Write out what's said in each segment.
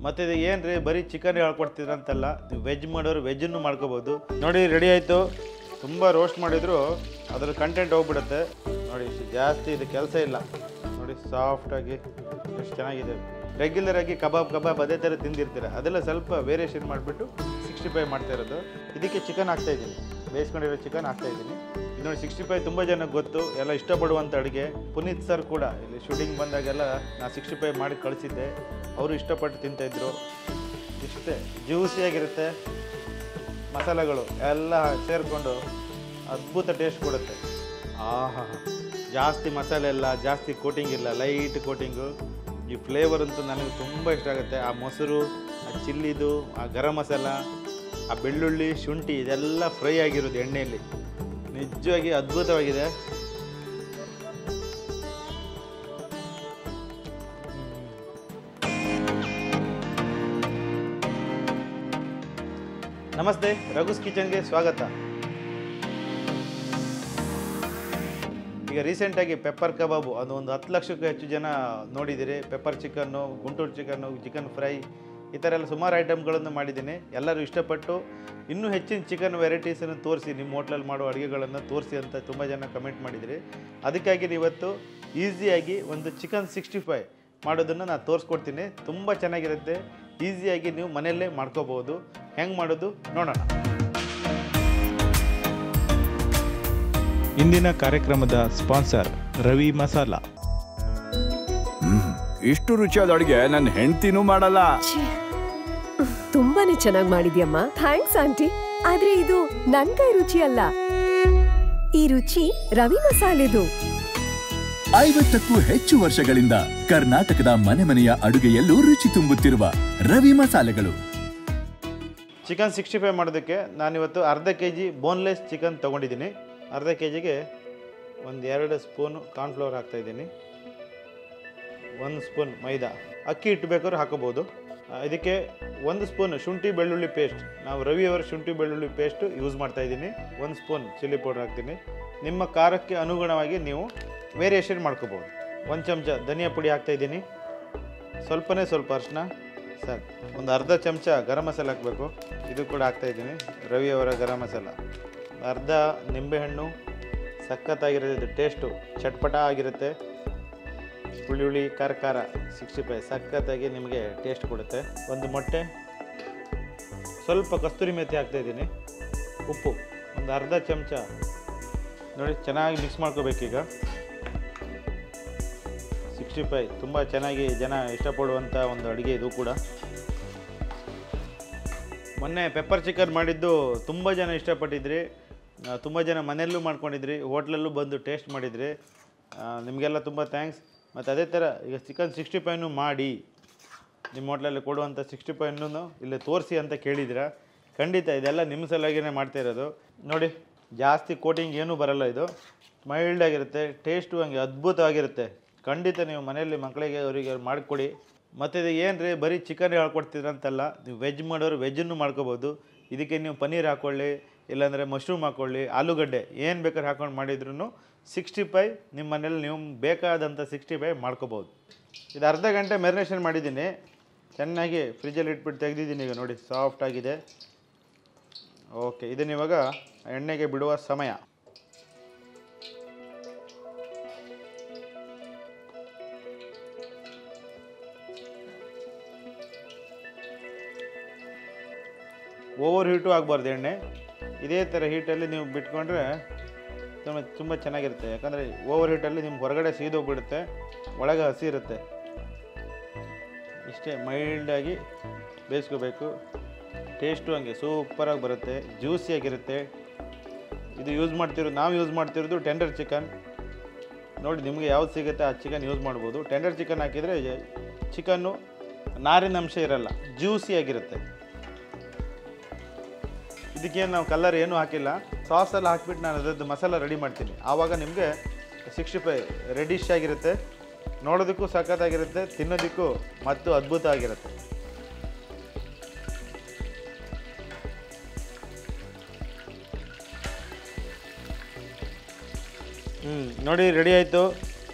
ಮತ್ತು ಇದು ಏನು ರೀ ಬರೀ ಚಿಕನ್ ಹೇಳ್ಕೊಡ್ತಿದ್ರಂತಲ್ಲ, ನೀವು ವೆಜ್ ಮಾಡೋರು ವೆಜ್ಜನ್ನು ಮಾಡ್ಕೋಬೋದು. ನೋಡಿ ರೆಡಿ ಆಯಿತು. ತುಂಬ ರೋಸ್ಟ್ ಮಾಡಿದರೂ ಅದರ ಕಂಟೆಂಟ್ ಹೋಗ್ಬಿಡುತ್ತೆ. ನೋಡಿ ಇಷ್ಟು ಜಾಸ್ತಿ ಇದು ಕೆಲಸ ಇಲ್ಲ. ನೋಡಿ ಸಾಫ್ಟಾಗಿ ಎಷ್ಟು ಚೆನ್ನಾಗಿದೆ. ರೆಗ್ಯುಲರ್ ಆಗಿ ಕಬಾಬ್ ಅದೇ ಥರ ತಿಂದಿರ್ತೀರ, ಅದೆಲ್ಲ ಸ್ವಲ್ಪ ವೇರಿಯೇಷನ್ ಮಾಡಿಬಿಟ್ಟು 65 ಮಾಡ್ತಾ ಇರೋದು. ಇದಕ್ಕೆ ಚಿಕನ್ ಹಾಕ್ತಾಯಿದ್ದೀನಿ, ಬೇಯಿಸ್ಕೊಂಡಿರೋ ಚಿಕನ್ ಹಾಕ್ತಾಯಿದ್ದೀನಿ. ನೋಡಿ 65 ತುಂಬ ಜನಕ್ಕೆ ಗೊತ್ತು, ಎಲ್ಲ ಇಷ್ಟಪಡುವಂಥ ಅಡುಗೆ. ಪುನೀತ್ ಸರ್ ಕೂಡ ಇಲ್ಲಿ ಶೂಟಿಂಗ್ ಬಂದಾಗೆಲ್ಲ ನಾನು 65 ಮಾಡಿ ಕಳಿಸಿದ್ದೆ, ಅವರು ಇಷ್ಟಪಟ್ಟು ತಿಂತಾಯಿದ್ರು. ಇಷ್ಟೇ ಜ್ಯೂಸಿಯಾಗಿರುತ್ತೆ, ಮಸಾಲೆಗಳು ಎಲ್ಲ ಸೇರಿಕೊಂಡು ಅದ್ಭುತ ಟೇಸ್ಟ್ ಕೊಡುತ್ತೆ. ಆಹಾ, ಜಾಸ್ತಿ ಮಸಾಲೆ ಇಲ್ಲ, ಜಾಸ್ತಿ ಕೋಟಿಂಗ್ ಇಲ್ಲ, ಲೈಟ್ ಕೋಟಿಂಗು. ಈ ಫ್ಲೇವರ್ ಅಂತೂ ನನಗೆ ತುಂಬ ಇಷ್ಟ ಆಗುತ್ತೆ. ಆ ಮೊಸರು, ಆ ಚಿಲ್ಲಿದು, ಆ ಗರಂ ಮಸಾಲ, ಆ ಬೆಳ್ಳುಳ್ಳಿ, ಶುಂಠಿ ಇದೆಲ್ಲ ಫ್ರೈ ಆಗಿರೋದು ಎಣ್ಣೆಯಲ್ಲಿ. ನಿಜವಾಗಿ ಅದ್ಭುತವಾಗಿದೆ. ನಮಸ್ತೆ, ರಘುಸ್ ಕಿಚನ್ಗೆ ಸ್ವಾಗತ. ಈಗ ರೀಸೆಂಟಾಗಿ ಪೆಪ್ಪರ್ ಕಬಾಬು ಅದು ಒಂದು 10 ಲಕ್ಷಕ್ಕೂ ಹೆಚ್ಚು ಜನ ನೋಡಿದ್ದೀರಿ. Pepper chicken, Guntur chicken, chicken fry ಈ ಥರ ಎಲ್ಲ ಸುಮಾರು ಐಟಮ್ಗಳನ್ನು ಮಾಡಿದ್ದೀನಿ. ಎಲ್ಲರೂ ಇಷ್ಟಪಟ್ಟು ಇನ್ನೂ ಹೆಚ್ಚಿನ ಚಿಕನ್ ವೆರೈಟೀಸನ್ನು ತೋರಿಸಿ, ನಿಮ್ಮ ಹೋಟ್ಲಲ್ಲಿ ಮಾಡೋ ಅಡುಗೆಗಳನ್ನು ತೋರಿಸಿ ಅಂತ ತುಂಬ ಜನ ಕಮೆಂಟ್ ಮಾಡಿದಿರಿ. ಅದಕ್ಕಾಗಿ ಇವತ್ತು ಈಸಿಯಾಗಿ ಒಂದು ಚಿಕನ್ 65 ಮಾಡೋದನ್ನು ನಾನು ತೋರಿಸ್ಕೊಡ್ತೀನಿ. ತುಂಬ ಚೆನ್ನಾಗಿರುತ್ತೆ, ಈಸಿಯಾಗಿ ನೀವು ಮನೆಯಲ್ಲೇ ಮಾಡ್ಕೋಬೋದು. ಹೆಂಗೆ ಮಾಡೋದು ನೋಡೋಣ. ಇಂದಿನ ಕಾರ್ಯಕ್ರಮದ ಸ್ಪಾನ್ಸರ್ ರವಿ ಮಸಾಲಾ. ಇಷ್ಟು ರುಚಿಯಾದ ಅಡುಗೆ ನನ್ನ ಹೆಂಡತಿನೂ ಮಾಡಲ್ಲ. ತುಂಬಾನೇ ಚೆನ್ನಾಗಿ ಮಾಡಿದ್ಯಮ್ಮ. Thanks aunty. ಆದ್ರೆ ಇದು ನನ್ ಕೈ ರುಚಿ ಅಲ್ಲ, ಈ ರುಚಿ ರವಿ ಮಸಾಲೆದು. 50ಕ್ಕೂ ಹೆಚ್ಚು ವರ್ಷಗಳಿಂದ ಕರ್ನಾಟಕದ ಮನೆ ಮನೆಯ ಅಡುಗೆಯಲ್ಲೂ ರುಚಿ ತುಂಬುತ್ತಿರುವ ರವಿ ಮಸಾಲೆಗಳು. ಚಿಕನ್ 65 ಮಾಡೋದಕ್ಕೆ ನಾನಿವತ್ತು ಅರ್ಧ kg ಬೋನ್ಲೆಸ್ ಚಿಕನ್ ತೊಗೊಂಡಿದ್ದೀನಿ. ಅರ್ಧ kgಗೆ 1-2 ಸ್ಪೂನು ಕಾರ್ನ್ಫ್ಲವರ್ ಹಾಕ್ತಾಯಿದ್ದೀನಿ, 1 ಸ್ಪೂನ್ ಮೈದಾ. ಅಕ್ಕಿ ಹಿಟ್ಟು ಬೇಕಾದ್ರೂ ಹಾಕೋಬೋದು. ಇದಕ್ಕೆ 1 ಸ್ಪೂನ್ ಶುಂಠಿ ಬೆಳ್ಳುಳ್ಳಿ ಪೇಸ್ಟ್, ನಾವು ರವಿಯವರ ಶುಂಠಿ ಬೆಳ್ಳುಳ್ಳಿ ಪೇಸ್ಟು ಯೂಸ್ ಮಾಡ್ತಾಯಿದ್ದೀನಿ. 1 ಸ್ಪೂನ್ ಚಿಲ್ಲಿ ಪೌಡರ್ ಹಾಕ್ತೀನಿ. ನಿಮ್ಮ ಖಾರಕ್ಕೆ ಅನುಗುಣವಾಗಿ ನೀವು ವೇರಿಯೇಷನ್ ಮಾಡ್ಕೋಬೋದು. 1 ಚಮಚ ಧನಿಯಾ ಪುಡಿ ಹಾಕ್ತಾಯಿದ್ದೀನಿ, ಸ್ವಲ್ಪ ಅರಿಶಿನ ಸರ್. ಒಂದು ಅರ್ಧ ಚಮಚ ಗರಂ ಮಸಾಲೆ ಹಾಕಬೇಕು, ಇದು ಕೂಡ ಹಾಕ್ತಾಯಿದ್ದೀನಿ, ರವಿಯವರ ಗರಂ ಮಸಾಲ. ಅರ್ಧ ನಿಂಬೆಹಣ್ಣು, ಸಖತ್ತಾಗಿರುತ್ತೆ ಟೇಸ್ಟು, ಚಟ್ಪಟ ಆಗಿರುತ್ತೆ. ಹುಳಿ ಖಾರ 65 ಸಖತ್ತಾಗಿ ನಿಮಗೆ ಟೇಸ್ಟ್ ಕೊಡುತ್ತೆ. 1 ಮೊಟ್ಟೆ, ಸ್ವಲ್ಪ ಕಸ್ತೂರಿ ಮೆಥಿ ಹಾಕ್ತಾಯಿದ್ದೀನಿ, ಉಪ್ಪು ಒಂದು ಅರ್ಧ ಚಮಚ. ನೋಡಿ ಚೆನ್ನಾಗಿ ಮಿಕ್ಸ್ ಮಾಡ್ಕೋಬೇಕೀಗ. 65 ತುಂಬ ಚೆನ್ನಾಗಿ ಜನ ಇಷ್ಟಪಡುವಂಥ ಒಂದು ಅಡುಗೆ ಇದು ಕೂಡ. ಮೊನ್ನೆ ಪೆಪ್ಪರ್ ಚಿಕನ್ ಮಾಡಿದ್ದು ತುಂಬ ಜನ ಇಷ್ಟಪಟ್ಟಿದ್ರಿ, ತುಂಬ ಜನ ಮನೆಯಲ್ಲೂ ಮಾಡ್ಕೊಂಡಿದ್ರಿ, ಹೋಟ್ಲಲ್ಲೂ ಬಂದು ಟೇಸ್ಟ್ ಮಾಡಿದ್ರಿ. ನಿಮಗೆಲ್ಲ ತುಂಬ ಥ್ಯಾಂಕ್ಸ್. ಮತ್ತು ಅದೇ ಥರ ಈಗ ಚಿಕನ್ 65 ಮಾಡಿ ನಿಮ್ಮ ಹೋಟ್ಲಲ್ಲಿ ಕೊಡುವಂಥ 65 ಇಲ್ಲಿ ತೋರಿಸಿ ಅಂತ ಕೇಳಿದ್ದೀರಾ. ಖಂಡಿತ ಇದೆಲ್ಲ ನಿಮ್ಮ ಸಲುವಾಗಿಯೇ ಮಾಡ್ತಾ ಇರೋದು. ನೋಡಿ ಜಾಸ್ತಿ ಕೋಟಿಂಗ್ ಏನೂ ಬರಲ್ಲ, ಇದು ಮೈಲ್ಡಾಗಿರುತ್ತೆ, ಟೇಸ್ಟು ಹಂಗೆ ಅದ್ಭುತವಾಗಿರುತ್ತೆ. ಖಂಡಿತ ನೀವು ಮನೆಯಲ್ಲಿ ಮಕ್ಕಳಿಗೆ ಅವರಿಗೆ ಮಾಡಿಕೊಡಿ. ಮತ್ತು ಇದು ಏನು ರೀ ಬರೀ ಚಿಕನ್ ಹೇಳ್ಕೊಡ್ತಿದ್ರಂತಲ್ಲ, ನೀವು ವೆಜ್ ಮಾಡೋರು ವೆಜ್ಜನ್ನು ಮಾಡ್ಕೋಬೋದು. ಇದಕ್ಕೆ ನೀವು ಪನ್ನೀರ್ ಹಾಕ್ಕೊಳ್ಳಿ, ಇಲ್ಲಾಂದರೆ ಮಶ್ರೂಮ್ ಹಾಕ್ಕೊಳ್ಳಿ, ಆಲೂಗಡ್ಡೆ ಏನು ಬೇಕಾದ್ರೆ ಹಾಕ್ಕೊಂಡು ಮಾಡಿದ್ರೂ 65 ನಿಮ್ಮ ಮನೇಲಿ ನೀವು ಬೇಕಾದಂಥ 65 ಮಾಡ್ಕೋಬೋದು. ಇದು ಅರ್ಧ ಗಂಟೆ ಮ್ಯಾರಿನೇಷನ್ ಮಾಡಿದ್ದೀನಿ, ಚೆನ್ನಾಗಿ ಫ್ರಿಜ್ಜಲ್ಲಿ ಇಟ್ಬಿಟ್ಟು ತೆಗೆದಿದ್ದೀನಿ. ಈಗ ನೋಡಿ ಸಾಫ್ಟಾಗಿದೆ. ಓಕೆ, ಇದನ್ನು ಇವಾಗ ಎಣ್ಣೆಗೆ ಬಿಡುವ ಸಮಯ. ಓವರ್ ಹೀಟು ಆಗಬಾರ್ದು ಎಣ್ಣೆ. ಇದೇ ಥರ ಹೀಟಲ್ಲಿ ನೀವು ಬಿಟ್ಕೊಂಡ್ರೆ ತುಂಬ ಚೆನ್ನಾಗಿರುತ್ತೆ. ಯಾಕಂದರೆ ಓವರ್ ಹೀಟಲ್ಲಿ ನಿಮ್ಗೆ ಹೊರಗಡೆ ಸೀದೋಗ್ಬಿಡುತ್ತೆ, ಒಳಗೆ ಹಸಿ ಇರುತ್ತೆ. ಇಷ್ಟೇ ಮೈಲ್ಡಾಗಿ ಬೇಯಿಸ್ಕೋಬೇಕು. ಟೇಸ್ಟು ಹಂಗೆ ಸೂಪರಾಗಿ ಬರುತ್ತೆ, ಜ್ಯೂಸಿಯಾಗಿರುತ್ತೆ. ಇದು ನಾವು ಯೂಸ್ ಮಾಡ್ತಿರೋದು ಟೆಂಡರ್ ಚಿಕನ್. ನೋಡಿ ನಿಮಗೆ ಯಾವ್ದು ಸಿಗುತ್ತೆ ಆ ಚಿಕನ್ ಯೂಸ್ ಮಾಡ್ಬೋದು. ಟೆಂಡರ್ ಚಿಕನ್ ಹಾಕಿದರೆ ಚಿಕನ್ನು ನಾರಿನ ಅಂಶ ಇರಲ್ಲ, ಜ್ಯೂಸಿಯಾಗಿರುತ್ತೆ. ಇದಕ್ಕೇನು ನಾವು ಕಲರ್ ಏನೂ ಹಾಕಿಲ್ಲ, ಸಾಸೆಲ್ಲ ಹಾಕಿಬಿಟ್ಟು ನಾನು ಅದರದ್ದು ಮಸಾಲ ರೆಡಿ ಮಾಡ್ತೀನಿ. ಆವಾಗ ನಿಮಗೆ 65 ರೆಡಿಶ್ ಆಗಿರುತ್ತೆ, ನೋಡೋದಕ್ಕೂ ಸಖತ್ತಾಗಿರುತ್ತೆ, ತಿನ್ನೋದಕ್ಕೂ ಮತ್ತು ಅದ್ಭುತ ಆಗಿರುತ್ತೆ. ನೋಡಿ ರೆಡಿ ಆಯಿತು.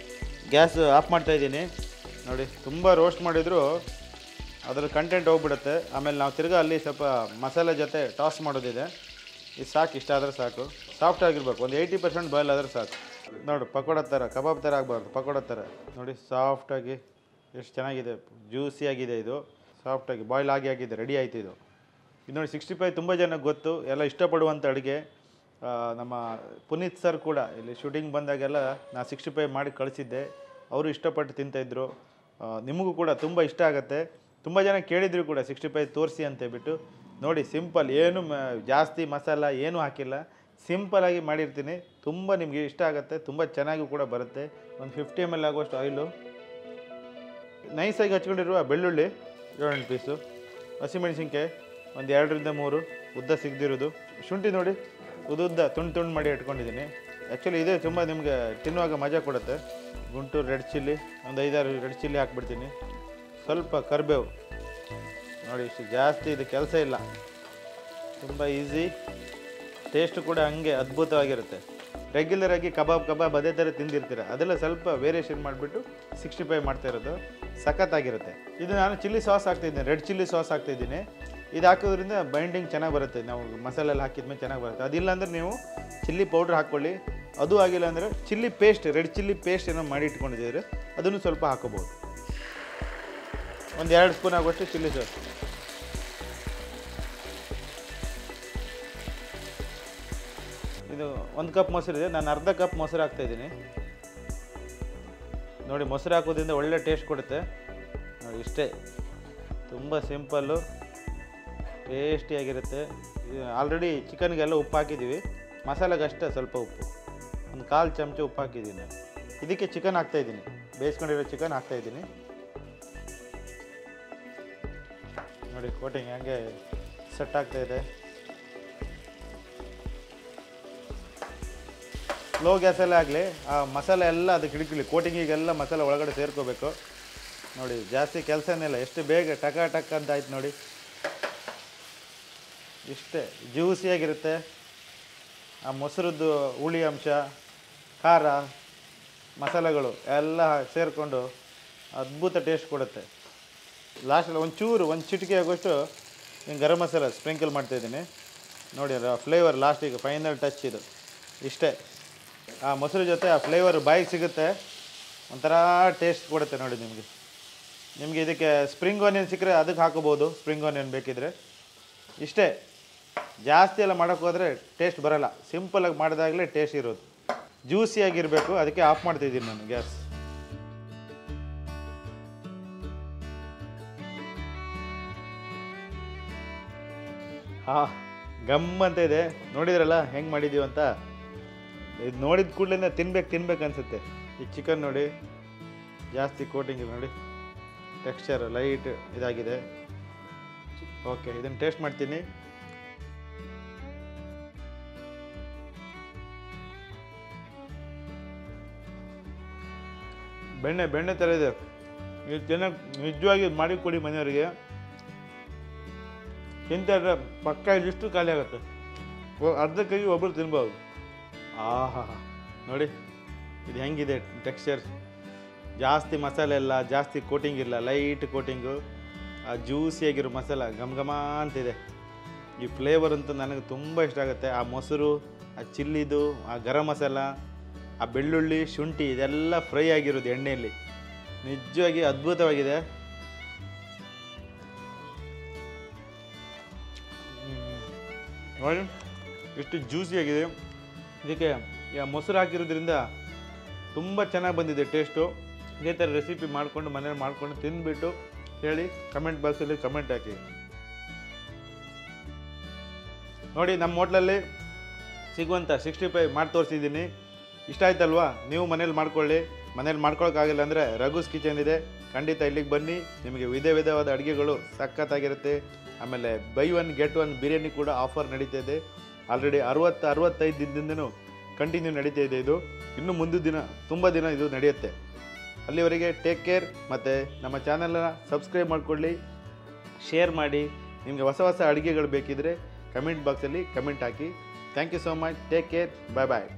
ಗ್ಯಾಸ್ ಆಫ್ ಮಾಡ್ತಾಯಿದ್ದೀನಿ. ನೋಡಿ ತುಂಬ ರೋಸ್ಟ್ ಮಾಡಿದರೂ ಅದರ ಕಂಟೆಂಟ್ ಹೋಗ್ಬಿಡುತ್ತೆ. ಆಮೇಲೆ ನಾವು ತಿರ್ಗಾ ಅಲ್ಲಿ ಸ್ವಲ್ಪ ಮಸಾಲೆ ಜೊತೆ ಟಾಸ್ ಮಾಡೋದಿದೆ. ಇದು ಸಾಕು, ಇಷ್ಟ ಆದರೆ ಸಾಕು. ಸಾಫ್ಟ್ ಆಗಿರ್ಬೇಕು, ಒಂದು 80% ಬಾಯ್ಲ್ ಆದರೆ ಸಾಕು. ನೋಡಿ ಪಕೋಡ ಥರ, ಕಬಾಬ್ ಥರ ಆಗಬಾರ್ದು, ಪಕೋಡ ಥರ. ನೋಡಿ ಸಾಫ್ಟಾಗಿ ಎಷ್ಟು ಚೆನ್ನಾಗಿದೆ, ಜ್ಯೂಸಿಯಾಗಿದೆ. ಇದು ಸಾಫ್ಟಾಗಿ ಬಾಯ್ಲ್ ಆಗಿದೆ, ರೆಡಿ ಆಯಿತು ಇದು. ಇದು ನೋಡಿ 65 ತುಂಬ ಜನಕ್ಕೆ ಗೊತ್ತು, ಎಲ್ಲ ಇಷ್ಟಪಡುವಂಥ ಅಡುಗೆ. ನಮ್ಮ ಪುನೀತ್ ಸರ್ ಕೂಡ ಇಲ್ಲಿ ಶೂಟಿಂಗ್ ಬಂದಾಗೆಲ್ಲ ನಾನು 65 ಮಾಡಿ ಕಳಿಸಿದ್ದೆ, ಅವರು ಇಷ್ಟಪಟ್ಟು ತಿಂತಾಯಿದ್ರು. ನಿಮಗೂ ಕೂಡ ತುಂಬ ಇಷ್ಟ ಆಗುತ್ತೆ. ತುಂಬ ಜನ ಕೇಳಿದ್ರು ಕೂಡ 65 ತೋರಿಸಿ ಅಂತ ಹೇಳ್ಬಿಟ್ಟು. ನೋಡಿ ಸಿಂಪಲ್, ಏನು ಜಾಸ್ತಿ ಮಸಾಲ ಏನೂ ಹಾಕಿಲ್ಲ, ಸಿಂಪಲಾಗಿ ಮಾಡಿರ್ತೀನಿ. ತುಂಬ ನಿಮಗೆ ಇಷ್ಟ ಆಗುತ್ತೆ, ತುಂಬ ಚೆನ್ನಾಗಿ ಕೂಡ ಬರುತ್ತೆ. ಒಂದು 50 ml ಆಗುವಷ್ಟು ಆಯಿಲು, ನೈಸಾಗಿ ಹಚ್ಕೊಂಡಿರುವ ಬೆಳ್ಳುಳ್ಳಿ 7 ಪೀಸು, ಹಸಿಮೆಣಸಿನ್ಕಾಯಿ ಒಂದು 2 ರಿಂದ 3 ಉದ್ದ ಸಿಗದಿರೋದು, ಶುಂಠಿ ನೋಡಿ ಉದ್ದ ತುಂಡು ಮಾಡಿ ಇಟ್ಕೊಂಡಿದ್ದೀನಿ. ಆ್ಯಕ್ಚುಲಿ ಇದೇ ತುಂಬ ನಿಮಗೆ ತಿನ್ನುವಾಗ ಮಜಾ ಕೊಡುತ್ತೆ. ಗುಂಟೂರು ರೆಡ್ ಚಿಲ್ಲಿ ಒಂದು 5-6 ರೆಡ್ ಚಿಲ್ಲಿ ಹಾಕ್ಬಿಡ್ತೀನಿ. ಸ್ವಲ್ಪ ಕರಿಬೇವು ನೋಡಿ, ಇಷ್ಟು ಜಾಸ್ತಿ ಇದು ಕೆಲಸ ಇಲ್ಲ, ತುಂಬ ಈಸಿ. ಟೇಸ್ಟು ಕೂಡ ಹಂಗೆ ಅದ್ಭುತವಾಗಿರುತ್ತೆ. ರೆಗ್ಯುಲರಾಗಿ ಕಬಾಬ್ ಅದೇ ಥರ ತಿಂದಿರ್ತೀರ, ಅದೆಲ್ಲ ಸ್ವಲ್ಪ ವೇರಿಯೇಷನ್ ಮಾಡಿಬಿಟ್ಟು 65 ಮಾಡ್ತಾ ಇರೋದು, ಸಖತ್ತಾಗಿರುತ್ತೆ. ಇದು ನಾನು ಚಿಲ್ಲಿ ಸಾಸ್ ಹಾಕ್ತಿದ್ದೀನಿ, ರೆಡ್ ಚಿಲ್ಲಿ ಸಾಸ್ ಹಾಕ್ತಿದ್ದೀನಿ. ಇದು ಹಾಕೋದ್ರಿಂದ ಬೈಂಡಿಂಗ್ ಚೆನ್ನಾಗಿ ಬರುತ್ತೆ, ನಾವು ಮಸಾಲೆ ಎಲ್ಲ ಹಾಕಿದ್ಮೇಲೆ ಚೆನ್ನಾಗಿ ಬರುತ್ತೆ. ಅದಿಲ್ಲ ಅಂದರೆ ನೀವು ಚಿಲ್ಲಿ ಪೌಡ್ರ್ ಹಾಕ್ಕೊಳ್ಳಿ. ಅದು ಆಗಿಲ್ಲ ಅಂದರೆ chilli paste, red chilli paste ಏನೋ ಮಾಡಿ ಇಟ್ಕೊಂಡಿದ್ದೀರಿ, ಅದನ್ನು ಸ್ವಲ್ಪ ಹಾಕೋಬೋದು. ಒಂದು 2 ಸ್ಪೂನ್ ಆಗುವಷ್ಟು ಚಿಲ್ಲಿ ಸಾಸ್. ಇದು 1 ಕಪ್ ಮೊಸರಿದೆ, ನಾನು ಅರ್ಧ ಕಪ್ ಮೊಸರು ಹಾಕ್ತಾಯಿದ್ದೀನಿ. ನೋಡಿ ಮೊಸರು ಹಾಕೋದ್ರಿಂದ ಒಳ್ಳೆ ಟೇಸ್ಟ್ ಕೊಡುತ್ತೆ. ನೋಡಿ ಇಷ್ಟೇ, ತುಂಬ ಸಿಂಪಲ್ಲು, ಟೇಸ್ಟಿಯಾಗಿರುತ್ತೆ. ಆಲ್ರೆಡಿ ಚಿಕನ್ಗೆಲ್ಲ ಉಪ್ಪು ಹಾಕಿದ್ದೀವಿ, ಮಸಾಲೆಗೆ ಅಷ್ಟೇ ಸ್ವಲ್ಪ ಉಪ್ಪು, ಒಂದು 1/4 ಚಮಚ ಉಪ್ಪು ಹಾಕಿದ್ದೀನಿ. ಇದಕ್ಕೆ ಚಿಕನ್ ಹಾಕ್ತಾಯಿದ್ದೀನಿ, ಬೇಯಿಸ್ಕೊಂಡಿರೋ ಚಿಕನ್ ಹಾಕ್ತಾಯಿದ್ದೀನಿ. ನೋಡಿ ಕೋಟಿಂಗ್ ಹಂಗೆ ಸೆಟ್ ಆಗ್ತಾಯಿದೆ. ಸ್ಲೋ ಗ್ಯಾಸಲ್ಲೇ ಆಗಲಿ, ಆ ಮಸಾಲೆ ಎಲ್ಲ ಅದಕ್ಕೆ ಹಿಡ್ಕೊಳ್ಳಿ, ಕೋಟಿಂಗಿಗೆಲ್ಲ ಮಸಾಲೆ ಒಳಗಡೆ ಸೇರ್ಕೋಬೇಕು. ನೋಡಿ ಜಾಸ್ತಿ ಕೆಲಸನೇ ಇಲ್ಲ, ಎಷ್ಟು ಬೇಗ ಟಕ್ ಅಂತ ಆಯ್ತು ನೋಡಿ. ಇಷ್ಟೇ ಜ್ಯೂಸಿಯಾಗಿರುತ್ತೆ. ಆ ಮೊಸರದ್ದು ಹುಳಿ ಅಂಶ, ಖಾರ, ಮಸಾಲೆಗಳು ಎಲ್ಲ ಸೇರಿಕೊಂಡು ಅದ್ಭುತ ಟೇಸ್ಟ್ ಕೊಡುತ್ತೆ. ಲಾಸ್ಟಲ್ಲಿ ಒಂದು ಚಿಟಿಕೆ ಆಗೋಷ್ಟು ಗರಂ ಮಸಾಲ ಸ್ಪ್ರಿಂಕಲ್ ಮಾಡ್ತಾಯಿದ್ದೀನಿ. ನೋಡಿ ಫ್ಲೇವರ್ ಲಾಸ್ಟಿಗೆ ಫೈನಲ್ ಟಚ್ ಇದು. ಇಷ್ಟೇ, ಆ ಮೊಸರು ಜೊತೆ ಆ ಫ್ಲೇವರ್ ಬಾಯಿಗೆ ಸಿಗುತ್ತೆ, ಒಂಥರ ಟೇಸ್ಟ್ ಕೊಡುತ್ತೆ. ನೋಡಿ ನಿಮಗೆ ಇದಕ್ಕೆ ಸ್ಪ್ರಿಂಗ್ ಆನಿಯನ್ ಸಿಕ್ಕರೆ ಅದಕ್ಕೆ ಹಾಕೋಬೋದು, ಸ್ಪ್ರಿಂಗ್ ಆನಿಯನ್ ಬೇಕಿದ್ರೆ. ಇಷ್ಟೇ, ಜಾಸ್ತಿ ಎಲ್ಲ ಮಾಡೋಕ್ಕೆ ಹೋದರೆ ಟೇಸ್ಟ್ ಬರೋಲ್ಲ, ಸಿಂಪಲಾಗಿ ಮಾಡಿದಾಗಲೇ ಟೇಸ್ಟ್ ಇರೋದು. ಜ್ಯೂಸಿಯಾಗಿರಬೇಕು, ಅದಕ್ಕೆ ಆಫ್ ಮಾಡ್ತಿದ್ದೀನಿ ನಾನು ಗ್ಯಾಸ್. ಗಮ್ ಅಂತ ಇದೆ, ನೋಡಿದ್ರಲ್ಲ ಹೆಂಗೆ ಮಾಡಿದ್ದೀವಿ ಅಂತ. ಇದು ನೋಡಿದ ಕೂಡಲೇ ತಿನ್ಬೇಕು ಅನಿಸುತ್ತೆ. ಈ ಚಿಕನ್ ನೋಡಿ ಜಾಸ್ತಿ ಕೋಟಿಂಗ್ ನೋಡಿ, ಟೆಕ್ಸ್ಚರ್ ಲೈಟ್ ಇದಾಗಿದೆ. ಓಕೆ, ಇದನ್ನು ಟೇಸ್ಟ್ ಮಾಡ್ತೀನಿ. ಬೆಣ್ಣೆ ಥರ ಇದೆ. ಇದು ಚೆನ್ನಾಗಿ ನಿಜವಾಗಿ ಮಾಡಿ ಕೊಡಿ ಮನೆಯವರಿಗೆ, ತಿಂತಾರೆ ಪಕ್ಕ ಇದಿಷ್ಟು ಖಾಲಿ ಆಗುತ್ತೆ. ಅರ್ಧ ಕೈ ಒಬ್ಬರು ತಿನ್ಬೋದು. ಆಹಾ ನೋಡಿ ಇದು ಹೆಂಗಿದೆ ಟೆಕ್ಸ್ಚರ್, ಜಾಸ್ತಿ ಮಸಾಲೆ ಇಲ್ಲ, ಜಾಸ್ತಿ ಕೋಟಿಂಗ್ ಇಲ್ಲ, ಲೈಟ್ ಕೋಟಿಂಗು, ಆ ಜ್ಯೂಸಿಯಾಗಿರೋ ಮಸಾಲ ಘಮ ಅಂತಿದೆ. ಈ ಫ್ಲೇವರ್ ಅಂತೂ ನನಗೆ ತುಂಬ ಇಷ್ಟ ಆಗುತ್ತೆ. ಆ ಮೊಸರು, ಆ ಚಿಲ್ಲಿದು, ಆ ಗರಂ ಮಸಾಲ, ಆ ಬೆಳ್ಳುಳ್ಳಿ, ಶುಂಠಿ ಇದೆಲ್ಲ ಫ್ರೈ ಆಗಿರೋದು ಎಣ್ಣೆಯಲ್ಲಿ, ನಿಜವಾಗಿ ಅದ್ಭುತವಾಗಿದೆ. ನೋಡಿ ಎಷ್ಟು ಜ್ಯೂಸಿಯಾಗಿದೆ. ಇದಕ್ಕೆ ಮೊಸರು ಹಾಕಿರೋದ್ರಿಂದ ತುಂಬ ಚೆನ್ನಾಗಿ ಬಂದಿದೆ ಟೇಸ್ಟು. ಇದೇ ಥರ ರೆಸಿಪಿ ಮನೇಲಿ ಮಾಡಿಕೊಂಡು ತಿಂದುಬಿಟ್ಟು ಹೇಳಿ, ಕಮೆಂಟ್ ಬಾಕ್ಸಲ್ಲಿ ಕಮೆಂಟ್ ಹಾಕಿ. ನೋಡಿ ನಮ್ಮ ಹೋಟ್ಲಲ್ಲಿ ಸಿಗುವಂಥ 65 ಮಾಡಿ ತೋರಿಸಿದ್ದೀನಿ. ಇಷ್ಟ ಆಯ್ತಲ್ವಾ? ನೀವು ಮನೇಲಿ ಮಾಡ್ಕೊಳ್ಳಿ. ಮನೇಲಿ ಮಾಡ್ಕೊಳ್ಳೋಕ್ಕಾಗಿಲ್ಲ ಅಂದರೆ ರಘುಸ್ ಕಿಚನ್ ಇದೆ, ಖಂಡಿತ ಇಲ್ಲಿಗೆ ಬನ್ನಿ. ನಿಮಗೆ ವಿಧವಾದ ಅಡುಗೆಗಳು ಸಖತ್ತಾಗಿರುತ್ತೆ. ಆಮೇಲೆ ಬೈ 1 get 1 ಬಿರಿಯಾನಿ ಕೂಡ ಆಫರ್ ನಡೀತಾ ಇದೆ. ಆಲ್ರೆಡಿ 65 ದಿನದಿಂದನೂ ಕಂಟಿನ್ಯೂ ನಡೀತಾ ಇದೆ. ಇದು ಇನ್ನು ಮುಂದಿನ ದಿನ ತುಂಬ ದಿನ ಇದು ನಡೆಯುತ್ತೆ. ಅಲ್ಲಿವರೆಗೆ ಟೇಕ್ ಕೇರ್. ಮತ್ತು ನಮ್ಮ ಚಾನಲನ್ನು ಸಬ್ಸ್ಕ್ರೈಬ್ ಮಾಡಿಕೊಳ್ಳಿ, ಶೇರ್ ಮಾಡಿ. ನಿಮಗೆ ಹೊಸ ಅಡುಗೆಗಳು ಬೇಕಿದ್ದರೆ ಕಮೆಂಟ್ ಬಾಕ್ಸಲ್ಲಿ ಕಮೆಂಟ್ ಹಾಕಿ. Thank you so much. Take care. Bye bye.